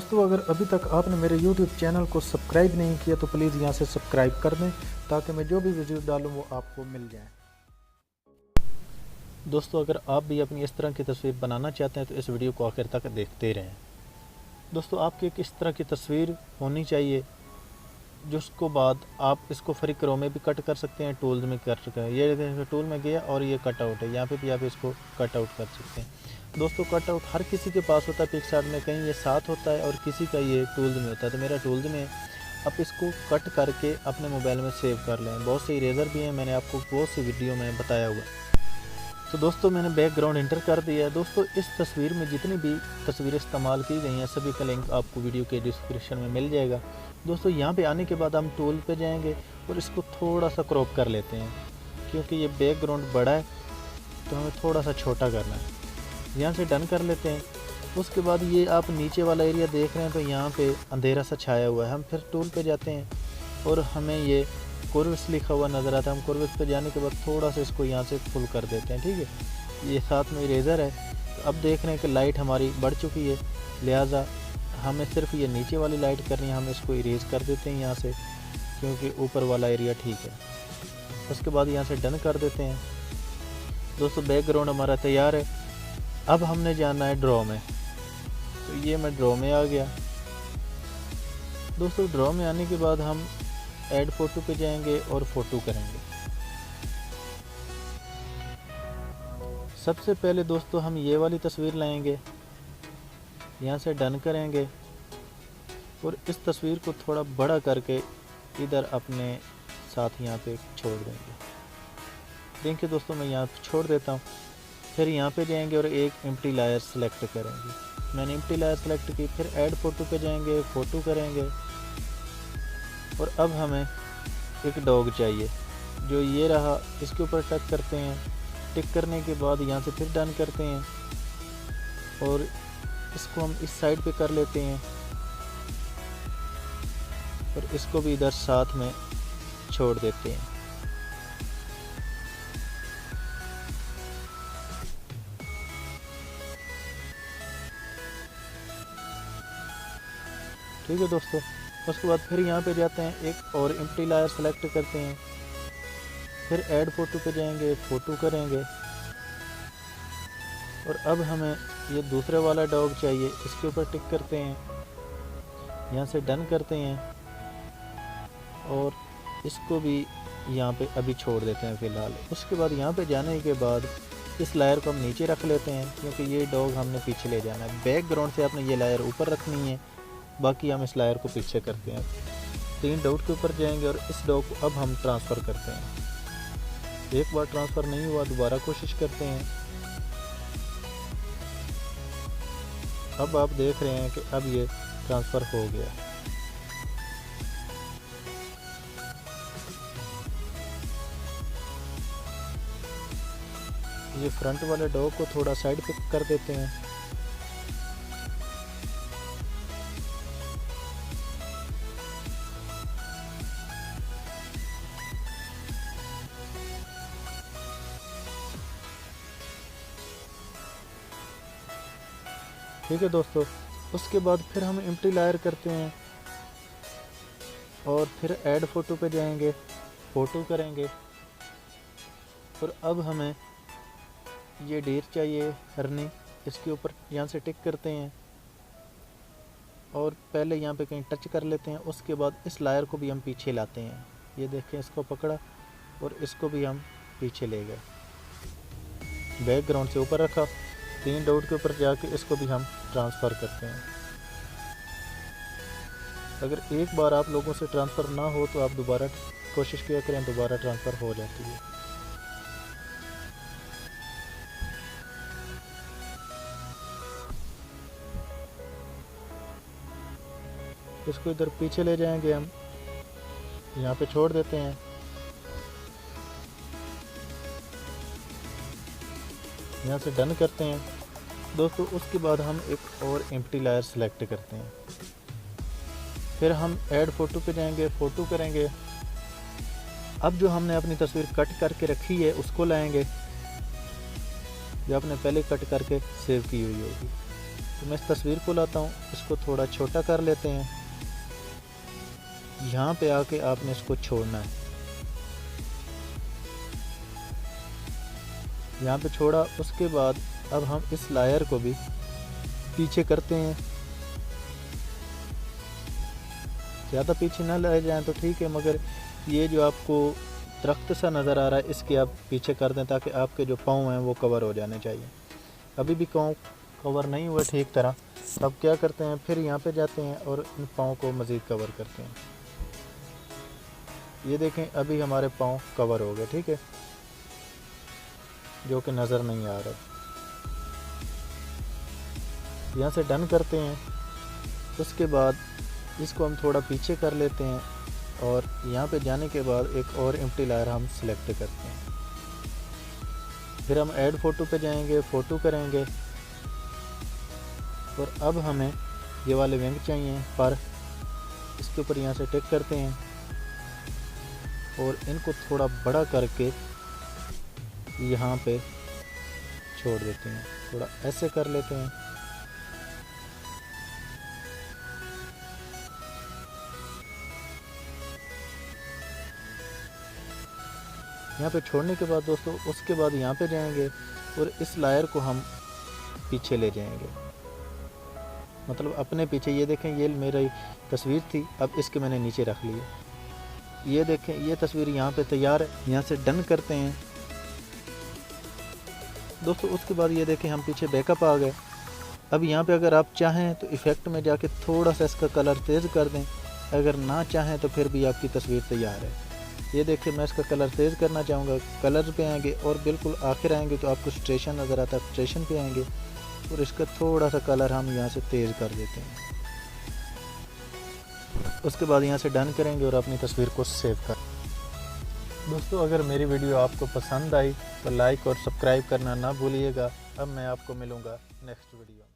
दोस्तों अगर अभी तक आपने मेरे YouTube चैनल को सब्सक्राइब नहीं किया तो प्लीज़ यहाँ से सब्सक्राइब कर दें ताकि मैं जो भी वीडियो डालूँ वो आपको मिल जाए। दोस्तों अगर आप भी अपनी इस तरह की तस्वीर बनाना चाहते हैं तो इस वीडियो को आखिर तक देखते रहें। दोस्तों आपकी किस तरह की तस्वीर होनी चाहिए जिसको बाद आप इसको फ्री क्रो में भी कट कर सकते हैं, टूल्स में कर सकते हैं। ये टूल में गया और ये कट आउट है, यहाँ पे भी आप इसको कट आउट कर सकते हैं। दोस्तों कट आउट हर किसी के पास होता है पिक्सआर्ट में, कहीं ये साथ होता है और किसी का ये टूल्स में होता है। तो मेरा टूल्स में है, आप इसको कट करके अपने मोबाइल में सेव कर लें। बहुत से इरेज़र भी हैं, मैंने आपको बहुत सी वीडियो में बताया हुआ। तो दोस्तों मैंने बैकग्राउंड इंटर कर दिया है। दोस्तों इस तस्वीर में जितनी भी तस्वीरें इस्तेमाल की गई हैं सभी का लिंक आपको वीडियो के डिस्क्रिप्शन में मिल जाएगा। दोस्तों यहाँ पे आने के बाद हम टूल पे जाएंगे और इसको थोड़ा सा क्रॉप कर लेते हैं, क्योंकि ये बैकग्राउंड बड़ा है तो हमें थोड़ा सा छोटा करना है। यहाँ से डन कर लेते हैं। उसके बाद ये आप नीचे वाला एरिया देख रहे हैं तो यहाँ पे अंधेरा सा छाया हुआ है। हम फिर टूल पे जाते हैं और हमें ये कर्व्स लिखा हुआ नज़र आता है। हम कर्व्स पे जाने के बाद थोड़ा सा इसको यहाँ से फुल कर देते हैं, ठीक है। ये साथ में इरेज़र है। तो अब देख रहे हैं कि लाइट हमारी बढ़ चुकी है, लिहाजा हमें सिर्फ ये नीचे वाली लाइट करनी है। हम इसको इरेज कर देते हैं यहाँ से, क्योंकि ऊपर वाला एरिया ठीक है। उसके बाद यहाँ से डन कर देते हैं। दोस्तों बैकग्राउंड हमारा तैयार है। अब हमने जाना है ड्रॉ में। तो ये मैं ड्रॉ में आ गया। दोस्तों ड्रॉ में आने के बाद हम ऐड फ़ोटो पे जाएंगे और फ़ोटो करेंगे। सबसे पहले दोस्तों हम ये वाली तस्वीर लाएंगे, यहाँ से डन करेंगे और इस तस्वीर को थोड़ा बड़ा करके इधर अपने साथ यहाँ पे छोड़ देंगे। देखिए दोस्तों मैं यहाँ पे छोड़ देता हूँ। फिर यहाँ पे जाएंगे और एक एम्प्टी लेयर सेलेक्ट करेंगे। मैंने एम्प्टी लेयर सेलेक्ट की। फिर ऐड फ़ोटो पे जाएंगे, फ़ोटो करेंगे और अब हमें एक डॉग चाहिए जो ये रहा। इसके ऊपर टच करते हैं। टिक करने के बाद यहाँ से फिर डन करते हैं और इसको हम इस साइड पे कर लेते हैं और इसको भी इधर साथ में छोड़ देते हैं। ठीक है दोस्तों। उसके बाद फिर यहाँ पे जाते हैं, एक और एम्प्टी लेयर सेलेक्ट करते हैं। फिर ऐड फ़ोटो पे जाएंगे, फ़ोटो करेंगे और अब हमें ये दूसरे वाला डॉग चाहिए। इसके ऊपर टिक करते हैं, यहाँ से डन करते हैं और इसको भी यहाँ पे अभी छोड़ देते हैं फ़िलहाल। उसके बाद यहाँ पे जाने के बाद इस लेयर को हम नीचे रख लेते हैं, क्योंकि ये डॉग हमने पीछे ले जाना है। बैकग्राउंड से आपने ये लेयर ऊपर रखनी है, बाकी हम इस लेयर को पीछे करते हैं। 3 डॉट के ऊपर जाएंगे और इस डॉग को अब हम ट्रांसफ़र करते हैं। एक बार ट्रांसफ़र नहीं हुआ दोबारा कोशिश करते हैं। अब आप देख रहे हैं कि अब ये ट्रांसफ़र हो गया। ये फ्रंट वाले डॉग को थोड़ा साइड पे कर देते हैं। ठीक है दोस्तों। उसके बाद फिर हम एम्प्टी लेयर करते हैं और फिर ऐड फ़ोटो पे जाएंगे, फ़ोटो करेंगे और अब हमें ये डेर चाहिए हरनी। इसके ऊपर यहाँ से टिक करते हैं और पहले यहाँ पे कहीं टच कर लेते हैं। उसके बाद इस लेयर को भी हम पीछे लाते हैं। ये देखें, इसको पकड़ा और इसको भी हम पीछे ले गए। बैकग्राउंड से ऊपर रखा, 3 डॉट के ऊपर जाके इसको भी हम ट्रांसफ़र करते हैं। अगर एक बार आप लोगों से ट्रांसफ़र ना हो तो आप दोबारा कोशिश किया करें, दोबारा ट्रांसफ़र हो जाती है। इसको इधर पीछे ले जाएंगे, हम यहाँ पे छोड़ देते हैं। यहाँ से डन करते हैं दोस्तों। उसके बाद हम एक और एम्प्टी लेयर सेलेक्ट करते हैं। फिर हम ऐड फ़ोटो पे जाएंगे, फ़ोटो करेंगे। अब जो हमने अपनी तस्वीर कट करके रखी है उसको लाएंगे, जो आपने पहले कट करके सेव की हुई होगी। तो मैं इस तस्वीर को लाता हूँ, इसको थोड़ा छोटा कर लेते हैं। यहाँ पे आके आपने इसको छोड़ना है। यहाँ पे छोड़ा, उसके बाद अब हम इस लायर को भी पीछे करते हैं। ज़्यादा पीछे ना ले जाएं तो ठीक है, मगर ये जो आपको दरख्त सा नज़र आ रहा है इसके आप पीछे कर दें ताकि आपके जो पाँव हैं वो कवर हो जाने चाहिए। अभी भी पाँव कवर नहीं हुआ ठीक तरह, तब क्या करते हैं, फिर यहाँ पे जाते हैं और इन पाँव को मज़ीद कवर करते हैं। ये देखें अभी हमारे पाँव कवर हो गए, ठीक है, जो कि नज़र नहीं आ रहा। यहाँ से डन करते हैं। उसके बाद इसको हम थोड़ा पीछे कर लेते हैं और यहाँ पे जाने के बाद एक और एम्प्टी लायर हम सिलेक्ट करते हैं। फिर हम ऐड फ़ोटो पे जाएंगे, फ़ोटो करेंगे और अब हमें ये वाले विंग चाहिए पर इसके ऊपर यहाँ से टिक करते हैं और इनको थोड़ा बड़ा करके यहाँ पे छोड़ देते हैं। थोड़ा ऐसे कर लेते हैं। यहाँ पे छोड़ने के बाद दोस्तों उसके बाद यहाँ पे जाएंगे और इस लायर को हम पीछे ले जाएंगे, मतलब अपने पीछे। ये देखें ये मेरी तस्वीर थी, अब इसके मैंने नीचे रख ली। ये देखें ये तस्वीर यहाँ पे तैयार है। यहाँ से डन करते हैं दोस्तों। उसके बाद ये देखें हम पीछे बैकअप आ गए। अब यहाँ पे अगर आप चाहें तो इफ़ेक्ट में जाके थोड़ा सा इसका कलर तेज़ कर दें, अगर ना चाहें तो फिर भी आपकी तस्वीर तैयार है। ये देखिए मैं इसका कलर तेज़ करना चाहूँगा। कलर पे आएंगे और बिल्कुल आखिर आएंगे तो आपको स्ट्रेशन नज़र आता है, स्ट्रेशन पे आएंगे और इसका थोड़ा सा कलर हम यहाँ से तेज़ कर देते हैं। उसके बाद यहाँ से डन करेंगे और अपनी तस्वीर को सेव कर। दोस्तों अगर मेरी वीडियो आपको पसंद आई तो लाइक और सब्सक्राइब करना ना भूलिएगा। अब मैं आपको मिलूँगा नेक्स्ट वीडियो।